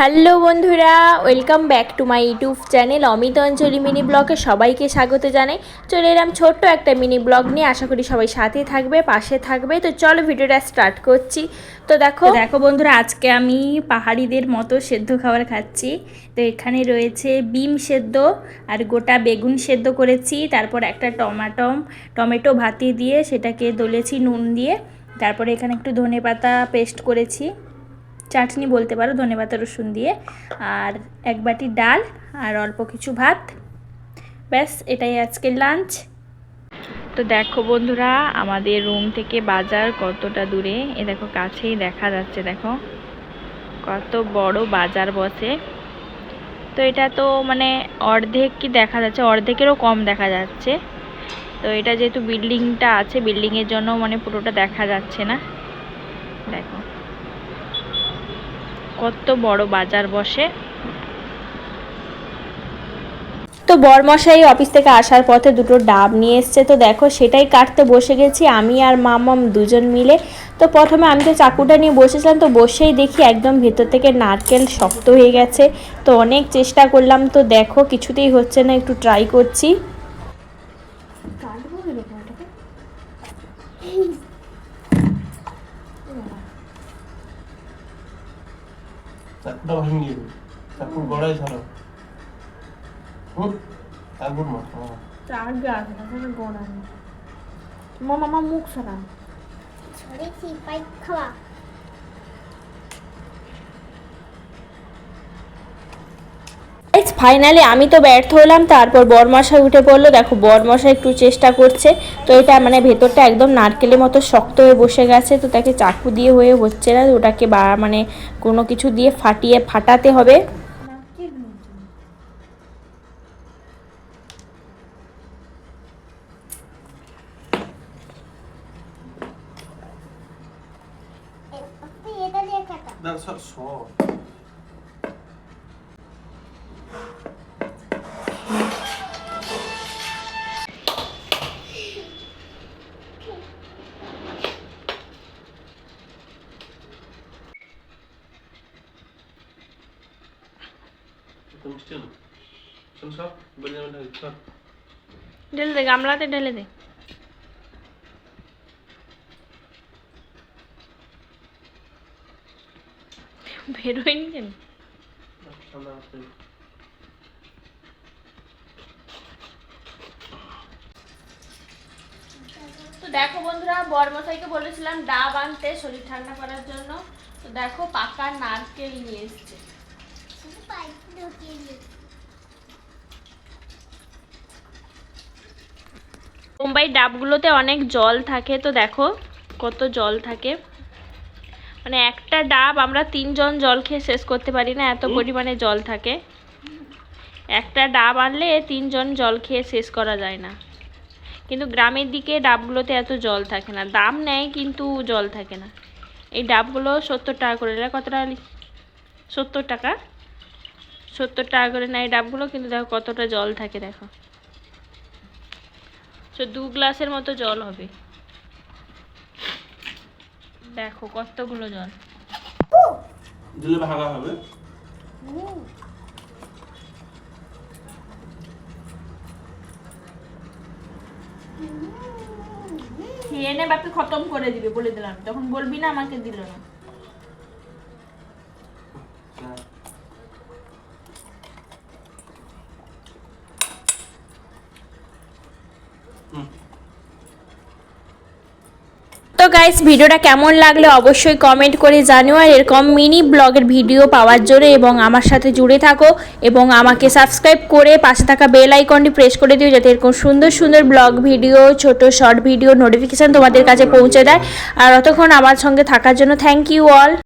Hello বন্ধুরা, welcome back to my YouTube channel Amit Anjali mini ব্লগে সবাইকে স্বাগত জানাই। চলে এলাম ছোট্ট একটা মিনি ব্লগ নিয়ে। আশা করি সবাই সাথে থাকবে, পাশে থাকবে। তো চলো ভিডিওটা স্টার্ট করছি। তো দেখো বন্ধুরা, আজকে আমি পাহাড়িদের মতো সেদ্ধ খাবার খাচ্ছি। তো এখানে রয়েছে বিম সেদ্ধ আর গোটা বেগুন সেদ্ধ করেছি। তারপর একটা টমেটো ভাতি দিয়ে সেটাকে দলেছি নুন দিয়ে। তারপরে এখানে একটু ধনেপাতা পেস্ট করেছি, চাটনি বলতে পারো, ধনেপাতা রসুন দিয়ে। আর এক বাটি ডাল আর অল্প কিছু ভাত। ব্যাস, এটাই আজকের লাঞ্চ। তো দেখো বন্ধুরা, আমাদের রুম থেকে বাজার কতটা দূরে। এ দেখো, কাছেই দেখা যাচ্ছে, দেখো কত বড় বাজার বসে। তো এটা তো মানে অর্ধেক কি দেখা যাচ্ছে, অর্ধেকেরও কম দেখা যাচ্ছে। তো এটা যেহেতু বিল্ডিংটা আছে, বিল্ডিংয়ের জন্য মানে পুরোটা দেখা যাচ্ছে না। দেখো কত বড় বাজার বসে। তো বরমশাই অফিস থেকে আসার পথে দুটো ডাব নিয়ে এসছে। তো দেখো সেটাই কাটতে বসে গেছি আমি আর মামাম দুজন মিলে। তো প্রথমে আমি তো চাকুটা নিয়ে বসেছিলাম, তো বসেই দেখি একদম ভেতর থেকে নারকেল শক্ত হয়ে গেছে। তো অনেক চেষ্টা করলাম, তো দেখো কিছুতেই হচ্ছে না। একটু ট্রাই করছি। মামা মুখ সারা ফাইনালি আমি তো ব্যর্থ হলাম। তারপর বরমশাই উঠে পড়লো। দেখো বরমশাই একটু চেষ্টা করছে। তো এটা মানে ভেতরটা একদম নারকেলের মতো শক্ত হয়ে বসে গেছে। তো তাকে চাকু দিয়ে হয়ে হচ্ছে না, ওটাকে মানে কোনো কিছু দিয়ে ফাটাতে হবে। ঢেলে দে, গামলাতে ঢেলে দে। বেরোয়নি কেন? তো দেখো বন্ধুরা, বরমশাইকে বলেছিলাম ডাব আনতে শরীর ঠান্ডা করার জন্য। তো দেখো পাকা নারকেল নিয়ে এসছে। মুম্বাই ডাবগুলোতে অনেক জল থাকে। তো দেখো কত জল থাকে, মানে একটা ডাব আমরা 3 জন জল খেয়ে শেষ করতে পারি না, এত পরিমাণে জল থাকে। একটা ডাব আনলে 3 জন জল খেয়ে শেষ করা যায় না। কিন্তু গ্রামের দিকে ডাবগুলোতে এত জল থাকে না, দাম নেয় কিন্তু জল থাকে না। এই ডাবগুলো 70 টাকা করে নেয়। কত টাকা? 70 টাকা। 70 টাকা করে নেয় এই ডাবগুলো, কিন্তু দেখো কতটা জল থাকে। দেখো 2 গ্লাসের মতো জল হবে। দেখো কতগুলো জল দিলে ভাগা হবে। খেয়ে নে, বাপি খতম করে দিবে বলে দিলাম। তখন বলবি না আমাকে দিল না। তো গাইস, ভিডিওটা কেমন লাগলে অবশ্যই কমেন্ট করে জানিও। আর এরকম মিনি ব্লগের ভিডিও পাওয়ার জন্য এবং আমার সাথে জুড়ে থাকো এবং আমাকে সাবস্ক্রাইব করে পাশে থাকা বেল আইকনটি প্রেস করে দিও, যাতে এরকম সুন্দর সুন্দর ব্লগ ভিডিও, ছোট শর্ট ভিডিও নোটিফিকেশান তোমাদের কাছে পৌঁছে দেয়। আর অতক্ষণ আমার সঙ্গে থাকার জন্য থ্যাংক ইউ অল।